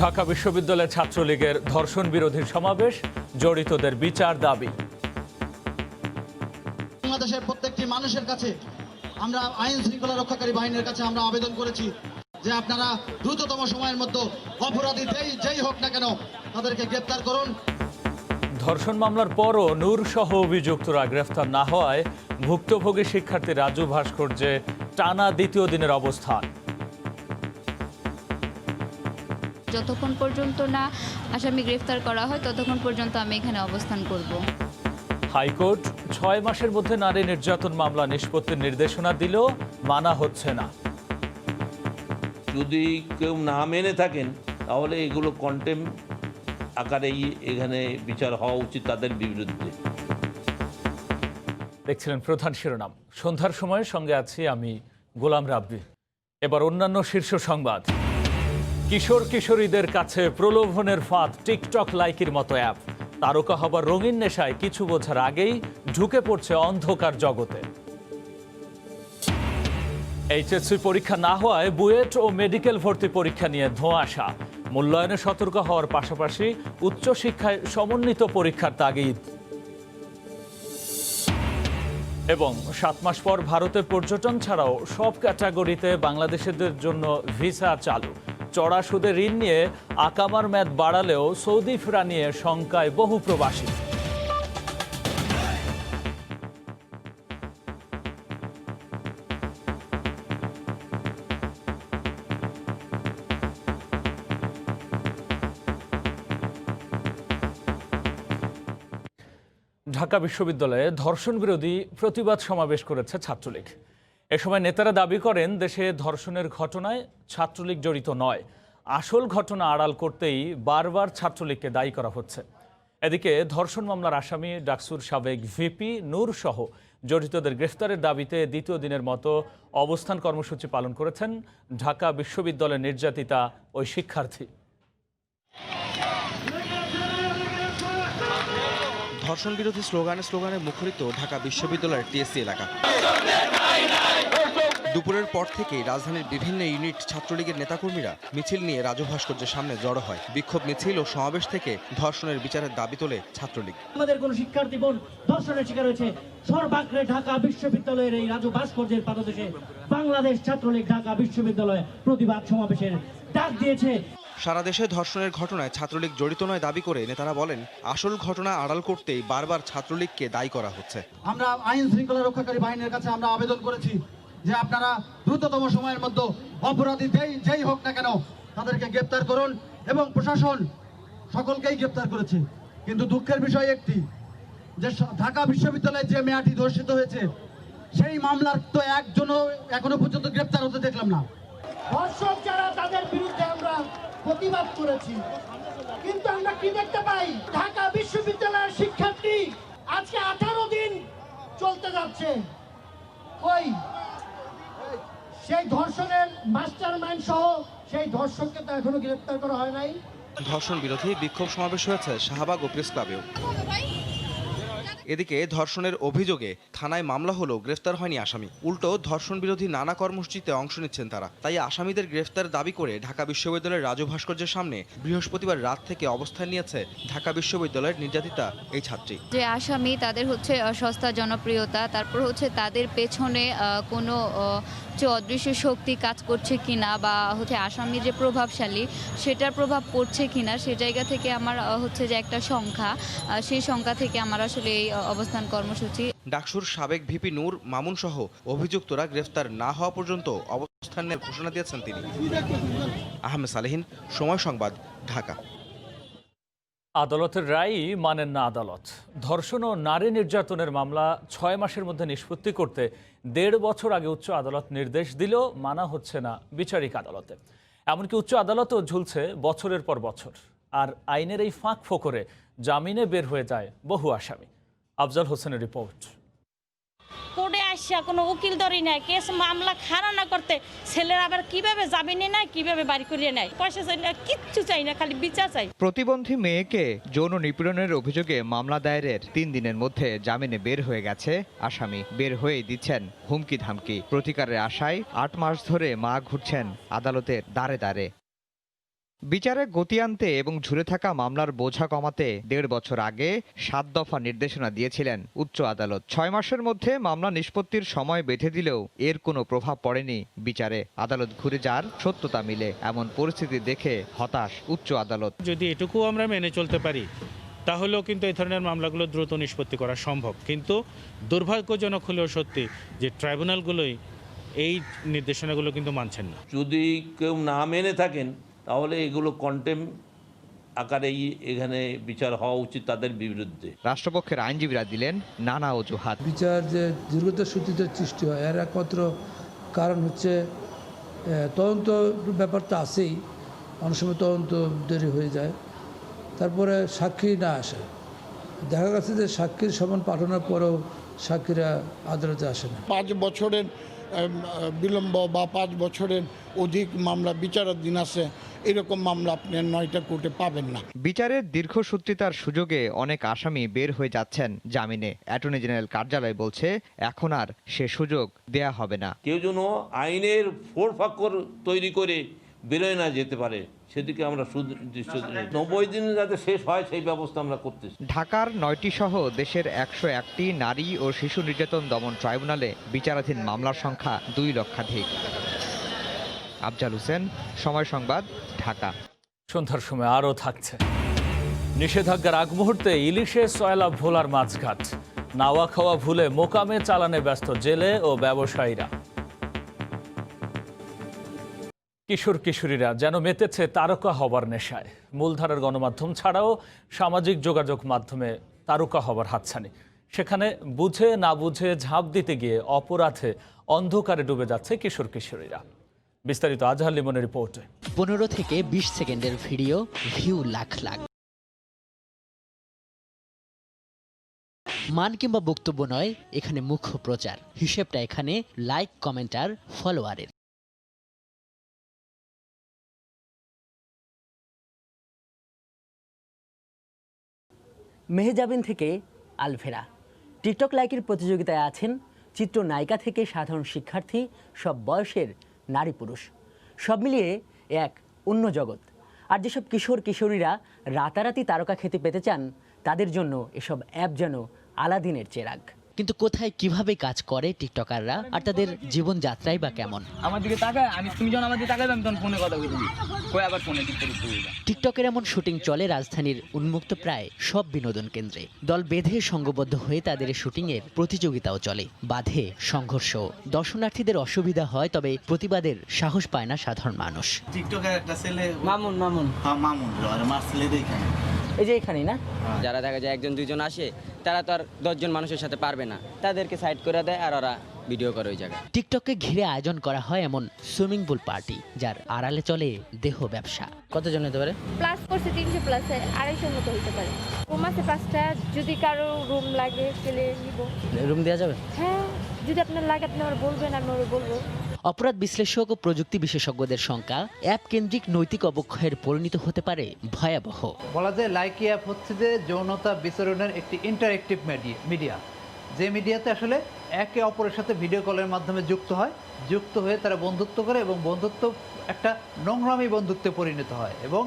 ঢাকা বিশ্ববিদ্যালয়ের ছাত্রলীগের ধর্ষণ বিরোধী সমাবেশ, জড়িতদের বিচার দাবি। বাংলাদেশের প্রত্যেকটি মানুষের কাছে আমরা আইন শৃঙ্খলা রক্ষাকারী বাহিনীর কাছে আমরা আবেদন করেছি যে আপনারা দ্রুততম সময়ের মধ্যে অপরাধী যেই হোক না কেন তাদেরকে গ্রেপ্তার করুন। ধর্ষণ মামলার পরও নূর সহ অভিযুক্তরা গ্রেফতার না হওয়ায় ভুক্তভোগী শিক্ষার্থী রাজু ভাস্কর্যে টানা দ্বিতীয় দিনের অবস্থান। যতক্ষণ পর্যন্ত না আসামি গ্রেফতার করা হয় ততক্ষণ পর্যন্ত আমি এখানে অবস্থান করব। হাইকোর্ট 6 মাসের মধ্যে নারী নির্যাতন মামলা নিষ্পত্তির নির্দেশনা দিলেও মানা হচ্ছে না। যদি কেউ না মেনে থাকেন তাহলে এগুলো কন্টেম আকারেই এখানে বিচার হওয়া উচিত তাদের বিরুদ্ধে। দেখছিলেন প্রধান শিরোনাম। সন্ধ্যার সময়ের সঙ্গে আছি আমি গোলাম রাব্বি। এবার অন্যান্য শীর্ষ সংবাদ। কিশোর কিশোরীদের কাছে প্রলোভনের ফাঁদ টিকটক লাইকির মতো অ্যাপ। তারকা হবার রঙিন নেশায় কিছু বোঝার আগেই ঢুকে পড়ছে অন্ধকার জগতে। এইচএসসি পরীক্ষা না হওয়ায় বুয়েট ও মেডিকেল ভর্তি পরীক্ষা নিয়ে ধোঁয়াশা। মূল্যায়নে সতর্ক হওয়ার পাশাপাশি উচ্চশিক্ষায় সমন্বিত পরীক্ষার তাগিদ। এবং 7 মাস পর ভারতে পর্যটন ছাড়াও সব ক্যাটাগরিতে বাংলাদেশিদের জন্য ভিসা চালু। চড়া সুদে ঋণ নিয়ে আকামার মেয়াদ বাড়ালেও সৌদি ফেরা নিয়ে শঙ্কায় বহু প্রবাসী। ঢাকা বিশ্ববিদ্যালয়ে ধর্ষণ বিরোধী প্রতিবাদ সমাবেশ করেছে ছাত্রলীগ। এ সময় নেতারা দাবি করেন দেশে ধর্ষণের ঘটনায় ছাত্রলীগ জড়িত নয়, আসল ঘটনা আড়াল করতেই বারবার ছাত্রলীগকে দায়ী করা হচ্ছে। এদিকে ধর্ষণ মামলার আসামি ডাকসুর সাবেক ভিপি নূর সহ জড়িতদের গ্রেফতারের দাবিতে দ্বিতীয় দিনের মতো অবস্থান কর্মসূচি পালন করেছেন ঢাকা বিশ্ববিদ্যালয়ের নির্যাতিতা ওই শিক্ষার্থী। ধর্ষণ বিরোধী স্লোগানে মুখরিত ঢাকা বিশ্ববিদ্যালয়ের টিএসসি এলাকা। দুপুরের পর থেকেই রাজধানীর বিভিন্ন ইউনিট ছাত্রলীগের নেতাকর্মীরা মিছিল নিয়ে রাজু ভাস্কর্যের সামনে জড়ো হয়। বিক্ষোভ মিছিল ও সমাবেশ থেকে ধর্ষণের বিচারের দাবি তোলে ছাত্রলীগ। আমাদের কোন শিক্ষার্থী বোন ধর্ষণের শিকার হয়েছে, সর্বাগ্রে ঢাকা বিশ্ববিদ্যালয়ের এই রাজু ভাস্কর্যের পাদদেশে বাংলাদেশ ছাত্রলীগ ঢাকা বিশ্ববিদ্যালয়ে প্রতিবাদ সমাবেশের ডাক দিয়েছে। সারা দেশে ধর্ষণের ঘটনায় ছাত্রলীগ জড়িত নয় দাবি করে নেতারা বলেন আসল ঘটনা আড়াল করতেই বারবার ছাত্রলীগকে দায়ী করা হচ্ছে। আমরা আইন শৃঙ্খলা রক্ষাকারী বাহিনীর কাছে আমরা আবেদন করেছি যে আপনারা দ্রুততম সময়ের মধ্যে অপরাধী যেই হোক না কেন তাদেরকে গ্রেপ্তার করুন, এবং প্রশাসন সকলকেই গ্রেপ্তার করেছে। কিন্তু দুঃখের বিষয় একটি, যে ঢাকা বিশ্ববিদ্যালয়ে যে মেয়েটি ধর্ষিত হয়েছে সেই মামলার তো একজনও এখনো পর্যন্ত গ্রেপ্তার হতে দেখলাম না। ধর্ষক যারা তাদের বিরুদ্ধে আমরা প্রতিবাদ করেছি, কিন্তু আমরা কি দেখতে পাই, ঢাকা বিশ্ববিদ্যালয়ের শিক্ষার্থী আজকে 18 দিন চলতে যাচ্ছে, কই সেই ধর্ষণের মাস্টারমাইন্ড সহ সেই ধর্ষককে তো এখনো গ্রেফতার করা হয় নাই। ধর্ষণ বিরোধী বিক্ষোভ সমাবেশ হয়েছে শাহবাগ ও প্রেস ক্লাবেও। এদিকে ধর্ষণের অভিযোগে থানায় মামলা হলেও গ্রেফতার হয়নি আসামি। উল্টো ধর্ষণ বিরোধী নানা কর্মসূচিতে অংশ নিচ্ছেন তারা। তাই আসামিদের গ্রেফতার দাবি করে ঢাকা বিশ্ববিদ্যালয়ের রাজু ভাস্কর্যের সামনে বৃহস্পতিবার রাত থেকে অবস্থান নিয়েছে ঢাকা বিশ্ববিদ্যালয়ের নির্যাতিতা এই ছাত্রী। যে আসামি তাদের হচ্ছে সস্তা জনপ্রিয়তা, তারপর হচ্ছে তাদের পেছনে কোনো অদৃশ্য শক্তি কাজ করছে কিনা, বা হচ্ছে আসামি যে প্রভাবশালী সেটার প্রভাব পড়ছে কিনা, সে জায়গা থেকে আমার হচ্ছে যে একটা সংখ্যা, সেই সংখ্যা থেকে আমার আসলে এই অবস্থান কর্মসূচি। ডাকসুর সাবেক ভিপি নূর মামুন সহ অভিযুক্তরা গ্রেফতার না হওয়া পর্যন্ত অবস্থানের ঘোষণা দিয়েছেন তিনি। আহমেদ সালেহীন, সময় সংবাদ, ঢাকা। আদালতের রায়ই মানেন না আদালত। ধর্ষণ ও নারী নির্যাতনের মামলা 6 মাসের মধ্যে নিষ্পত্তি করতে 1.5 বছর আগে উচ্চ আদালত নির্দেশ দিলেও মানা হচ্ছে না বিচারিক আদালতে। এমনকি উচ্চ আদালতও ঝুলছে বছরের পর বছর। আর আইনের এই ফাঁক ফোকরে জামিনে বের হয়ে যায় বহু আসামি। আফজাল হোসেনের রিপোর্ট। কোর্টে আসা কোনো উকিল ধরি নেয়, কেস মামলা খাড়া না করতে ছেলেরা আবার কিভাবে জামিনে নেয়, কিভাবে বাড়ি করিয়ে নেয়। পয়সা চাই না, কিচ্ছু চাই না, খালি বিচার চাই। প্রতিবন্ধী মেয়েকে যৌন নিপীড়নের অভিযোগে মামলা দায়েরের 3 দিনের মধ্যে জামিনে বের হয়ে গেছে আসামি। বের হয়ে দিচ্ছেন হুমকি ধামকি। প্রতিকারের আশায় 8 মাস ধরে মা ঘুরছেন আদালতের দ্বারে দ্বারে। বিচারে গতি আনতে এবং ঝুলে থাকা মামলার বোঝা কমাতে 1.5 বছর আগে 7 দফা নির্দেশনা দিয়েছিলেন উচ্চ আদালত। 6 মাসের মধ্যে মামলা নিষ্পত্তির সময় বেঁধে দিলেও এর কোনো প্রভাব পড়েনি বিচারে। আদালত ঘুরে যার সত্যতা মিলে এমন পরিস্থিতি দেখে হতাশ উচ্চ আদালত। যদি এটুকু আমরা মেনে চলতে পারি তাহলেও কিন্তু এই ধরনের মামলাগুলো দ্রুত নিষ্পত্তি করা সম্ভব, কিন্তু দুর্ভাগ্যজনক হলেও সত্যি যে ট্রাইব্যুনালগুলোই এই নির্দেশনাগুলো কিন্তু মানছেন না। যদি কেউ না মেনে থাকেন তাহলে এগুলো কন্টেম আকারেই এখানে বিচার হওয়া উচিত তাদের বিরুদ্ধে। রাষ্ট্রপক্ষের আইনজীবীরা দিলেন নানা অজুহাত। বিচার যে দীর্ঘতার সূত্রিত সৃষ্টি হয় এর একমাত্র কারণ হচ্ছে তদন্ত ব্যাপার তো আছেই, অনেক সময় তদন্ত দেরি হয়ে যায়, তারপরে সাক্ষী না আসে। দেখা গেছে যে সাক্ষীর সমান পাঠানোর পরেও সাক্ষীরা আদালতে আসে না। 5 বছরের বিলম্ব বা 5 বছরের অধিক মামলা বিচারাধীন আছে, এরকম মামলা আপনি 9টা কোর্টে পাবেন না। বিচারের দীর্ঘসূত্রিতার সুযোগে অনেক আসামি বের হয়ে যাচ্ছেন জামিনে। অ্যাটর্নি জেনারেল কার্যালয় বলছে এখন আর সে সুযোগ দেয়া হবে না। কেউ যেন আইনের ফোড়ফাকর তৈরি করে বেরোয় না যেতে পারে সেদিকে আমরা সুদৃষ্টি 90 দিনে যাতে শেষ হয় সেই ব্যবস্থা আমরা করতেছি। ঢাকার 9টি সহ দেশের 101টি নারী ও শিশু নির্যাতন দমন ট্রাইব্যুনালে বিচারাধীন মামলার সংখ্যা 2 লক্ষাধিক। আফজাল হোসেন, সময় সংবাদ, ঢাকা। সন্ধ্যার সময় আরও থাকছে নিষেধাজ্ঞার আগ মুহূর্তে ইলিশে সয়লাভ ভোলার মাছঘাট। নাওয়া খাওয়া ভুলে মোকামে চালানে ব্যস্ত জেলে ও ব্যবসায়ীরা। কিশোর কিশোরীরা যেন মেতেছে তারকা হবার নেশায়। মূলধারার গণমাধ্যম ছাড়াও সামাজিক যোগাযোগ মাধ্যমে তারকা হবার হাতছানি। সেখানে বুঝে না বুঝে ঝাঁপ দিতে গিয়ে অপরাধে অন্ধকারে ডুবে যাচ্ছে কিশোর কিশোরীরা। বিস্তারিত আজহার লিমনের রিপোর্টে। 15 থেকে 20 সেকেন্ডের ভিডিও, ভিউ লাখ লাখ। মান কিংবা বক্তব্য নয়, এখানে মুখ্য প্রচার। হিসেবটা এখানে লাইক, কমেন্ট আর ফলোয়ারের। মেহজাবিন থেকে আলভেরা। টিকটক লাইকের প্রতিযোগিতায় আছেন চিত্রনায়িকা থেকে সাধারণ শিক্ষার্থী, সব বয়সের নারী পুরুষ। সব মিলিয়ে এক অন্য জগৎ। আর যেসব কিশোর কিশোরীরা রাতারাতি তারকা খ্যাতি পেতে চান তাদের জন্য এসব অ্যাপ যেন আলাদিনের চেরাগ। কিন্তু কোথায় কিভাবে কাজ করে টিকটকাররা আর তাদের জীবনযাত্রাই বা কেমন? আমার দিকে তাকায়, তুমি যখন আমার দিকে তাকাবে আমি তখন ফোনে কথা বলি, কই আবার ফোনে টিকটকের এমন শুটিং চলে রাজধানীর উন্মুক্ত প্রায় সব বিনোদন কেন্দ্রে। দল বেঁধে সংঘবদ্ধ হয়ে তাদের শুটিংয়ের প্রতিযোগিতাও চলে। বাধে সংঘর্ষ, দর্শনার্থীদের অসুবিধা হয়, তবে প্রতিবাদের সাহস পায় না সাধারণ মানুষ। টিকটকের একটা ছেলে মামুন এই যে এখানেই না, যারা দেখা যায় 1-2 আসে তারা তো আর 10 জন মানুষের সাথে পারবে না, তাদেরকে সাইড করে দেয় আর ওরা ভিডিও করে ওই জায়গায়। টিকটককে ঘিরে আয়োজন করা হয় এমন সুইমিং পুল পার্টি, যার আড়ালে চলে দেহ ব্যবসা। কতজন হতে পারে? প্লাস করছে 300 প্লাসে 250 মতো হতে পারে। রুম আছে 5টা, যদি কারো রুম লাগে তাহলে নিব। রুম দেওয়া যাবে? হ্যাঁ, যদি আপনার লাগে আপনি আমার বলবেন, আমি ওর বলবো। অপরাধ বিশ্লেষক ও প্রযুক্তি বিশেষজ্ঞদের শঙ্কা, অ্যাপ কেন্দ্রিক নৈতিক অবক্ষয়ের পরিণত হতে পারে ভয়াবহ। বলা যায় লাইকি অ্যাপ হচ্ছে যে যৌনতা বিচরণের একটি ইন্টারেক্টিভ মিডিয়া, যে মিডিয়াতে আসলে একে অপরের সাথে ভিডিও কলের মাধ্যমে যুক্ত হয়ে তারা বন্ধুত্ব করে এবং বন্ধুত্ব একটা নোংরামি বন্ধুত্বে পরিণত হয় এবং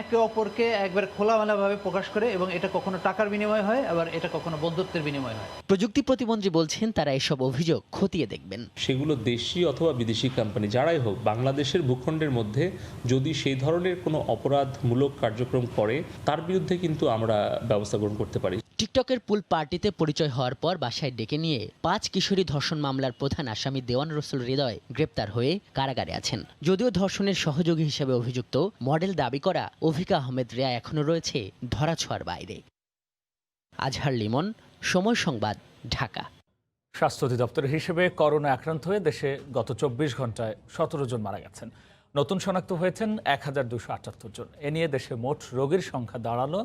একে অপরকে একবার খোলামেলাভাবে প্রকাশ করে এবং এটা কখনো টাকার বিনিময় হয়, আবার এটা কখনো বন্ধুত্বের বিনিময় হয়। প্রযুক্তি প্রতিমন্ত্রী বলছেন তারা এসব অভিযোগ খতিয়ে দেখবেন। সেগুলো দেশি অথবা বিদেশি কোম্পানি যারাই হোক, বাংলাদেশের ভূখণ্ডের মধ্যে যদি সেই ধরনের কোনো অপরাধমূলক কার্যক্রম করে তার বিরুদ্ধে কিন্তু আমরা ব্যবস্থা গ্রহণ করতে পারি। টিকটকের পুল পার্টিতে পরিচয় হওয়ার পর বাসায় ডেকে নিয়ে 5 কিশোরী ধর্ষণ মামলার প্রধান আসামি দেওয়ান রসুল হৃদয় গ্রেপ্তার হয়ে কারাগারে আছেন। যদিও ধর্ষণের সহযোগী হিসেবে অভিযুক্ত মডেল দাবি করা অভিকা আহমেদ রিয়া এখনও রয়েছে ধরাছোঁয়ার বাইরে। আজহার লিমন, সময় সংবাদ, ঢাকা। স্বাস্থ্য অধিদপ্তরের হিসেবে করোনা আক্রান্ত হয়ে দেশে গত 24 ঘন্টায় 17 জন মারা গেছেন। নতুন শনাক্ত হয়েছেন 1278 জন। এ নিয়ে দেশে মোট রোগীর সংখ্যা দাঁড়ালো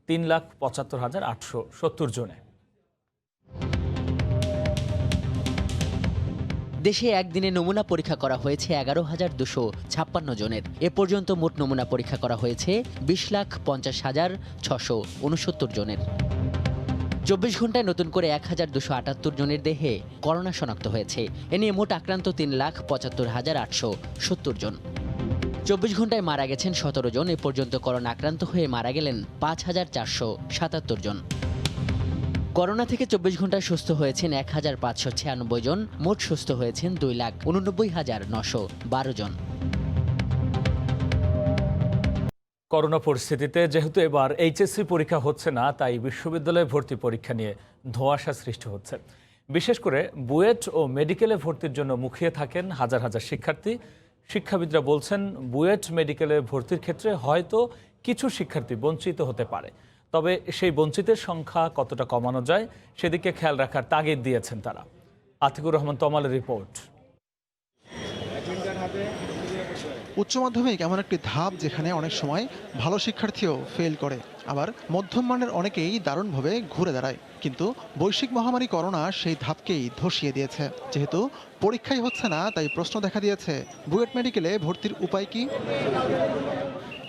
3,75,870 জনে। দেশে একদিনে নমুনা পরীক্ষা করা হয়েছে 11,256 জনের। এ পর্যন্ত মোট নমুনা পরীক্ষা করা হয়েছে 20,50,669 জনের। 24 ঘন্টায় নতুন করে 1,278 জনের দেহে করোনা শনাক্ত হয়েছে। এ নিয়ে মোট আক্রান্ত 3,75,870 জন। 24 ঘন্টায় মারা গেছেন 17 জন। এ পর্যন্ত করোনা আক্রান্ত হয়ে মারা গেলেন 5,477 জন। করোনা থেকে 24 ঘন্টায় সুস্থ হয়েছেন 1,596 জন। মোট সুস্থ হয়েছেন 2,89,912 জন। করোনা পরিস্থিতিতে যেহেতু এবার এইচএসসি পরীক্ষা হচ্ছে না, তাই বিশ্ববিদ্যালয়ে ভর্তি পরীক্ষা নিয়ে ধোঁয়াশা সৃষ্টি হচ্ছে। বিশেষ করে বুয়েট ও মেডিকেলে ভর্তির জন্য মুখিয়ে থাকেন হাজার হাজার শিক্ষার্থী। শিক্ষাবিদরা বলছেন, বুয়েট মেডিকেলে ভর্তির ক্ষেত্রে হয়তো কিছু শিক্ষার্থী বঞ্চিত হতে পারে, তবে সেই বঞ্চিতের সংখ্যা কতটা কমানো যায় সেদিকে খেয়াল রাখার তাগিদ দিয়েছেন তারা। আতিকুর রহমান তমালের রিপোর্ট। উচ্চ মাধ্যমিক এমন একটি ধাপ যেখানে অনেক সময় ভালো শিক্ষার্থীও ফেল করে, আবার মধ্যম মানের অনেকেই দারুণভাবে ঘুরে দাঁড়ায়। কিন্তু বৈশ্বিক মহামারী করোনা সেই ধাপকেই ধসিয়ে দিয়েছে। যেহেতু পরীক্ষাই হচ্ছে না, তাই প্রশ্ন দেখা দিয়েছে, বুয়েট মেডিকেলে ভর্তির উপায় কি?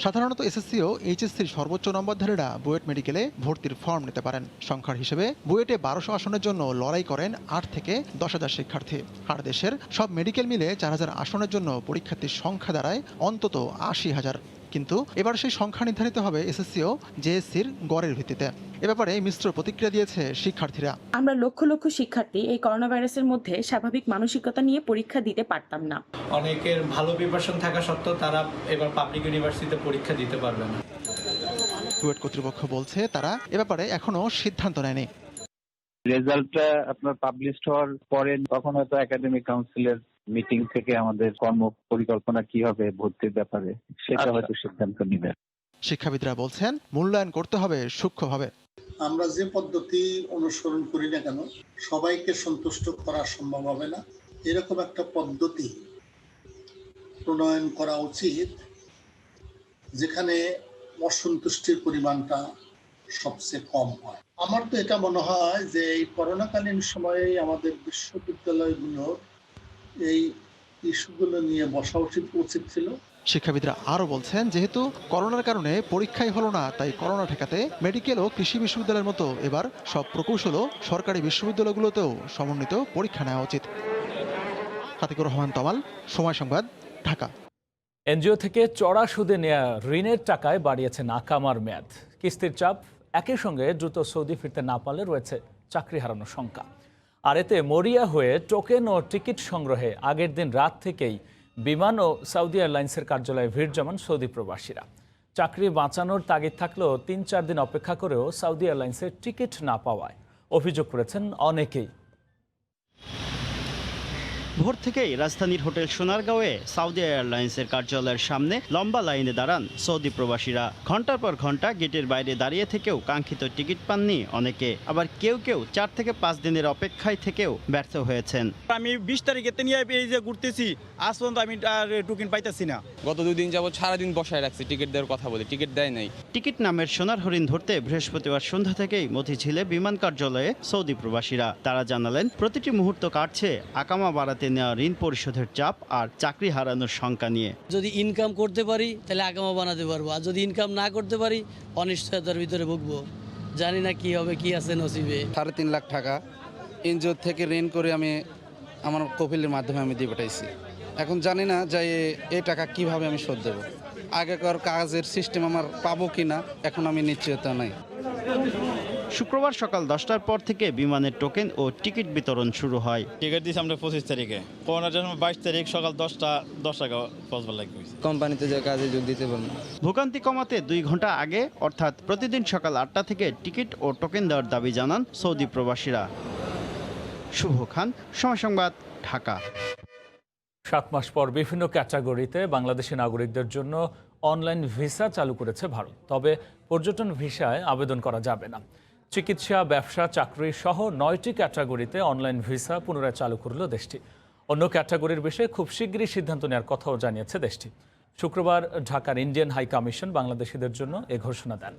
সাধারণত এসএসসি ও এইচএসসির সর্বোচ্চ নম্বরধারীরা বুয়েট মেডিকেলে ভর্তির ফর্ম নিতে পারেন। সংখ্যার হিসেবে বুয়েটে 1200 আসনের জন্য লড়াই করেন 8 থেকে 10,000 শিক্ষার্থী। আর দেশের সব মেডিকেল মিলে 4,000 আসনের জন্য পরীক্ষার্থীর সংখ্যা দাঁড়ায় অন্তত 80,000। কিন্তু এবার সেই সংখ্যা নির্ধারিত হবে এসএসসি ও জেএসসির গড়ের ভিত্তিতে। এ ব্যাপারে মিশ্র প্রতিক্রিয়া দিয়েছে শিক্ষার্থীরা। আমরা লক্ষ লক্ষ শিক্ষার্থী এই করোনা ভাইরাসের মধ্যে স্বাভাবিক মানসিকতা নিয়ে পরীক্ষা দিতে পারতাম না। অনেকের ভালো প্রিপারেশন থাকা সত্ত্বেও তারা এবার পাবলিক ইউনিভার্সিটিতে পরীক্ষা দিতে পারবে না। বুয়েট কর্তৃপক্ষ বলছে, তারা এ ব্যাপারে এখনো সিদ্ধান্ত নেয়নি। রেজাল্টটা আপনার পাবলিশড হওয়ার পরে তখন হয়তো একাডেমিক কাউন্সিলের মিটিং থেকে আমাদের কর্ম পরিকল্পনা কি হবে ভর্তির ব্যাপারে সেটা হয়তো সিদ্ধান্ত নেবে। শিক্ষাবিদরা বলছেন, মূল্যায়ন করতে হবে সূক্ষ্মভাবে। আমরা যে পদ্ধতি অনুসরণ করি না কেন সবাইকে সন্তুষ্ট করা সম্ভব হবে না। এরকম একটা পদ্ধতি প্রণয়ন করা উচিত যেখানে অসন্তুষ্টির পরিমাণটা সবচেয়ে কম হয়। আমার তো এটা মনে হয় যে এই করোনাকালীন সময়ে আমাদের বিশ্ববিদ্যালয়গুলোর এই ইস্যুগুলো নিয়ে বসা উচিত ছিল। শিক্ষাবিদরা আরও বলছেন, যেহেতু করোনার কারণে পরীক্ষাই হলো না, তাই করোনা ঠেকাতে মেডিকেল ও কৃষি বিশ্ববিদ্যালয়ের মতো এবার সব প্রকৌশল সরকারি বিশ্ববিদ্যালয়গুলোতেও সমন্বিত পরীক্ষা নেওয়া উচিত। আতিকুর রহমান তমাল, সময় সংবাদ, ঢাকা। এনজিও থেকে চড়া সুদে নেয়া ঋণের টাকায় বাড়িয়েছেন আকামার মেয়াদ। কিস্তির চাপ, একই সঙ্গে দ্রুত সৌদি ফিরতে না পারলে রয়েছে চাকরি হারানোর শঙ্কা। আর এতে মরিয়া হয়ে টোকেন ও টিকিট সংগ্রহে আগের দিন রাত থেকেই বিমান ও সৌদি এয়ারলাইন্সের কার্যালয়ে ভিড় জমান সৌদি প্রবাসীরা। চাকরি বাঁচানোর তাগিদ থাকলেও 3-4 দিন অপেক্ষা করেও সৌদি এয়ারলাইন্সের টিকিট না পাওয়ায় অভিযোগ করেছেন অনেকেই। ভোর থেকেই রাজধানীর হোটেল সোনারগাঁওয়ে সৌদি এয়ারলাইন্সের কার্যালয়ের সামনে লম্বা লাইনে দাঁড়ান সৌদি প্রবাসীরা। ঘন্টার পর ঘন্টা গেটের বাইরে দাঁড়িয়ে থেকেও কাঙ্ক্ষিত টিকিট পাননি অনেকে, আবার কেউ 4 থেকে 5 দিনের অপেক্ষায় থেকেও ব্যর্থ হয়েছেন। আমি 20 তারিখে নিয়ে এই যে ঘুরতেছি, আজ পর্যন্ত আমি আর টোকেন পাইতেছি না। গত 2 দিন যাবত সারাদিন বসায় রাখছি টিকিট দেওয়ার কথা বলে, টিকিট দেয় নাই। টিকিট নামের সোনার হরিণ ধরতে বৃহস্পতিবার সন্ধ্যা থেকেই মতিঝিলে বিমান কার্যালয়ে সৌদি প্রবাসীরা। তারা জানালেন, প্রতিটি মুহূর্ত কাটছে আকামা বাড়াতে নেওয়া ঋণ পরিশোধের চাপ আর চাকরি হারানোর শঙ্কা নিয়ে। যদি ইনকাম করতে পারি তাহলে আকামা বানাতে পারবো, আর যদি ইনকাম না করতে পারি অনিশ্চয়তার ভিতরে ভুগবো। জানি না কি হবে, কি আছে নসিবে। 3.5 লাখ টাকা এনজিও থেকে ঋণ করে আমি আমার কপিলের মাধ্যমে আমি দিয়ে পাঠাইছি। এখন জানি না যে এই টাকা কিভাবে আমি শোধ দেবো। আগেকার কাজের সিস্টেম আমার পাবো কিনা এখন আমি নিশ্চয়তা নাই। শুক্রবার সকাল 10টার পর থেকে বিমানের টোকেন ও টিকিট বিতরণ শুরু হয়। টিকিট দিয়েছি আমরা 25 তারিখে, করোনার জন্য 22 তারিখ সকাল 10টা পৌঁছবার লাগবে। কোম্পানিতে যে কাজে যোগ দিতে পারবো। ভোগান্তি কমাতে 2 ঘন্টা আগে অর্থাৎ প্রতিদিন সকাল 8টা থেকে টিকিট ও টোকেন দেওয়ার দাবি জানান সৌদি প্রবাসীরা। শুভ খান, সময় সংবাদ, ঢাকা। 7 মাস পর বিভিন্ন ক্যাটাগরিতে বাংলাদেশি নাগরিকদের জন্য অনলাইন ভিসা চালু করেছে ভারত। তবে পর্যটন ভিসায় আবেদন করা যাবে না। চিকিৎসা, ব্যবসা, চাকরি সহ 9টি ক্যাটাগরিতে অনলাইন ভিসা পুনরায় চালু করল দেশটি। অন্য ক্যাটাগরির বিষয়ে খুব শীঘ্রই সিদ্ধান্ত নেওয়ার কথাও জানিয়েছে দেশটি। শুক্রবার ঢাকার ইন্ডিয়ান হাই কমিশন বাংলাদেশিদের জন্য এ ঘোষণা দেন।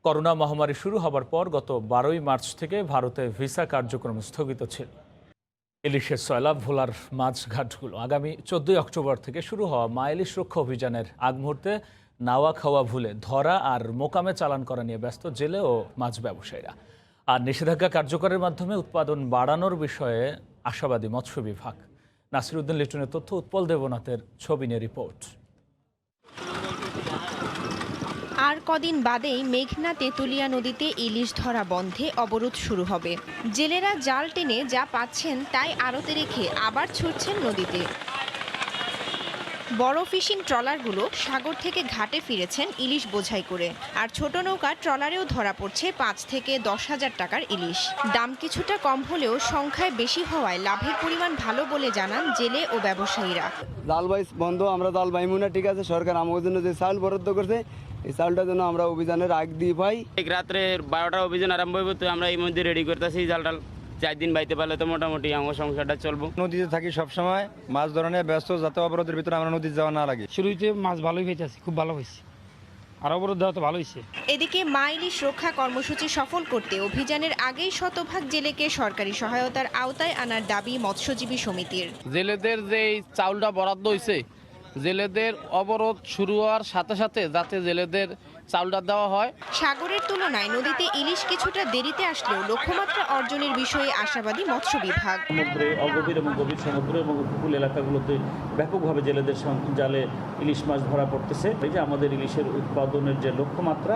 করোনা মহামারী শুরু হবার পর গত 12ই মার্চ থেকে ভারতে ভিসা কার্যক্রম স্থগিত ছিল। ইলিশের সয়লাভ, ভোলার মাছঘাটগুলো আগামী 14 অক্টোবর থেকে শুরু হওয়া মা ইলিশ রক্ষা অভিযানের আগ মুহূর্তে নাওয়া খাওয়া ভুলে ধরা আর মোকামে চালান করা নিয়ে ব্যস্ত জেলে ও মাছ ব্যবসায়ীরা। আর নিষেধাজ্ঞা কার্যকরের মাধ্যমে উৎপাদন বাড়ানোর বিষয়ে আশাবাদী মৎস্য বিভাগ। নাসিরউদ্দিন লিটনের তথ্য, উৎপল দেবনাথের ছবি নিয়ে রিপোর্ট। কদিন বাদেই মেঘনা তেঁতুলিয়া নদীতে ইলিশ ধরা বন্ধে অবরোধ শুরু হবে। জেলেরা জাল টেনে যা পাচ্ছেন তাই আড়তে রেখে আবার ছুটছেন নদীতে। বড় ফিশিং ট্রলারগুলো সাগর থেকে ঘাটে ফিরেছেন ইলিশ বোঝাই করে, আর ছোট নৌকা ট্রলারেও ধরা পড়ছে 5 থেকে 10,000 টাকার ইলিশ। দাম কিছুটা কম হলেও সংখ্যায় বেশি হওয়ায় লাভের পরিমাণ ভালো বলে জানান জেলে ও ব্যবসায়ীরা। জাল বাইস বন্ধ, আমরা জাল বাইমু না, ঠিক আছে। সরকার আমাদের জন্য যে চাউল বরাদ্দ করছে এই চাউলটার জন্য আমরা অভিযানের আগ দিয়ে পাই। রাত্রে 12টার অভিযান আরম্ভ হইব, তো আমরা এই মধ্যে রেডি করতেছি জালটাল। 4 দিন বাইতে পারলে তো মোটামুটি আমার সংসারটা চলবো। নদীতে থাকি সবসময়, মাছ ধরনে ব্যস্ত, যাতে অবরোধের ভিতরে আমরা নদীতে যাওয়া না লাগে। শুরুতে মাছ ভালোই হয়েছে, খুব ভালো হয়েছে, আর অবরোধ দেওয়া তো ভালো হয়েছে। এদিকে মা ইলিশ রক্ষা কর্মসূচি সফল করতে অভিযানের আগেই শতভাগ জেলেকে সরকারি সহায়তার আওতায় আনার দাবি মৎস্যজীবী সমিতির। জেলেদের যে চাউলটা বরাদ্দ হয়েছে, জেলেদের অবরোধ শুরু হওয়ার সাথে সাথে যাতে জেলেদের চাউলটা দেওয়া হয়। সাগরের তুলনায় নদীতে ইলিশ কিছুটা দেরিতে আসলেও লক্ষ্যমাত্রা অর্জনের বিষয়ে আশাবাদী মৎস্য বিভাগ। সমুদ্রে অগভীর এবং গভীর সমুদ্র এবং উপকূল এলাকাগুলোতে ব্যাপকভাবে জেলেদের জালে ইলিশ মাছ ধরা পড়তেছে। এই যে আমাদের ইলিশের উৎপাদনের যে লক্ষ্যমাত্রা,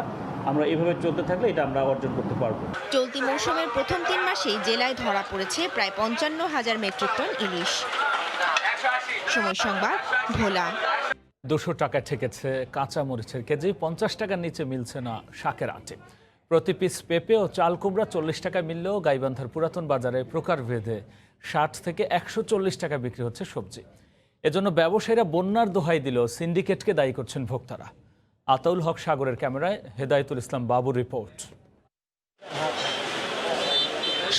আমরা এভাবে চলতে থাকলে এটা আমরা অর্জন করতে পারবো। চলতি মৌসুমের প্রথম 3 মাসেই জেলায় ধরা পড়েছে প্রায় 55,000 মেট্রিক টন ইলিশ। সময় সংবাদ, ভোলা। 200 টাকা ঠেকেছে কাঁচা মরিচের কেজি, 50 টাকার নিচে মিলছে না শাকের আটে। প্রতি পিস পেঁপে ও চাল কুমড়া 40 টাকা মিললেও গাইবান্ধার পুরাতন বাজারে প্রকারভেদে 60 থেকে 140 টাকা বিক্রি হচ্ছে সবজি। এজন্য ব্যবসায়ীরা বন্যার দোহাই দিলেও সিন্ডিকেটকে দায়ী করছেন ভোক্তারা। আতাউল হক সাগরের ক্যামেরায় হেদায়েতুল ইসলাম বাবুর রিপোর্ট।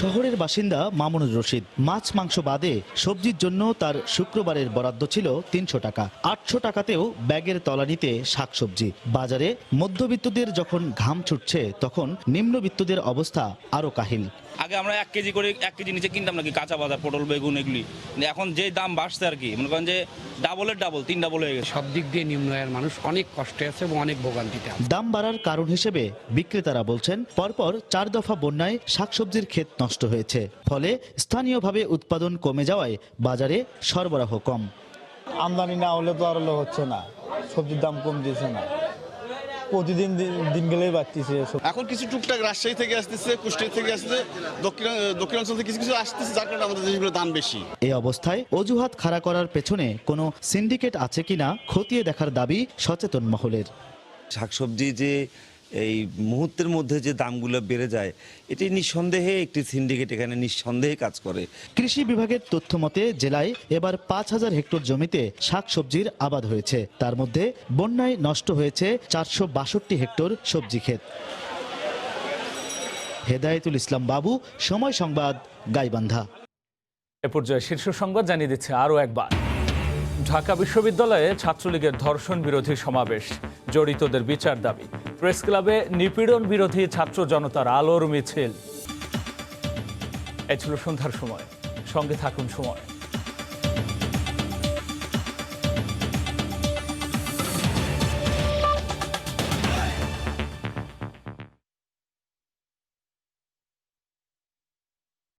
শহরের বাসিন্দা মামুনুর রশিদ মাছ মাংস বাদে সবজির জন্য তার শুক্রবারের বরাদ্দ ছিল 300 টাকা। 800 টাকাতেও ব্যাগের তলানিতে শাকসবজি। বাজারে মধ্যবিত্তদের যখন ঘাম ছুটছে, তখন নিম্নবিত্তদের অবস্থা আরো কাহিল। আগে আমরা 1 কেজি করে 1 কেজি নিচে কিনতাম নাকি কাঁচা বাজার, পটল বেগুন এগুলি। এখন যে দাম বাড়ছে আর কি, মনে করেন যে ডাবলের ডাবল, 3 ডাবল হয়ে গেছে। সব দিক দিয়ে নিম্ন আয়ের মানুষ অনেক কষ্টে আছে এবং অনেক ভোগান্তিতে। দাম বাড়ার কারণ হিসেবে বিক্রেতারা বলছেন, পরপর 4 দফা বন্যায় শাকসবজির ক্ষেত নষ্ট হয়েছে, ফলে স্থানীয়ভাবে উৎপাদন কমে যাওয়ায় বাজারে সরবরাহ কম। আমদানি না হলে তো আর হচ্ছে না, সবজির দাম কম দিয়েছে না, প্রতিদিন দিন গেলেই বাড়তেছে। এখন কিছু টুকটাক রাজশাহী থেকে আসতেছে, কুষ্টিয়া থেকে আসতেছে, দক্ষিণাঞ্চল থেকে কিছু কিছু আসতেছে, যার কারণে আমাদের জিনিসগুলোর দাম বেশি। এই অবস্থায় অজুহাত খাড়া করার পেছনে কোনো সিন্ডিকেট আছে কিনা খতিয়ে দেখার দাবি সচেতন মহলের। শাকসবজি যে এই মুহূর্তের মধ্যে যে দামগুলো বেড়ে যায়, এটি নিঃসন্দেহে একটি সিন্ডিকেট এখানে নিঃসন্দেহে কাজ করে। কৃষি বিভাগের তথ্য মতে জেলায় এবার 5000 হেক্টর জমিতে শাকসবজির আবাদ হয়েছে। তার মধ্যে বন্যায় নষ্ট হয়েছে 462 হেক্টর সবজি ক্ষেত। হেদায়েতুল ইসলাম বাবু, সময় সংবাদ, গাইবান্ধা। এ পর্যায়ে শীর্ষ সংবাদ জানিয়ে দিচ্ছে আরও একবার। ঢাকা বিশ্ববিদ্যালয়ে ছাত্রলীগের ধর্ষণ বিরোধী সমাবেশ, জড়িতদের বিচার দাবি। প্রেস ক্লাবে নিপীড়ন বিরোধী ছাত্র জনতার আলোর মিছিল। এ ছিল সন্ধ্যার সময়, সঙ্গে থাকুন সময়।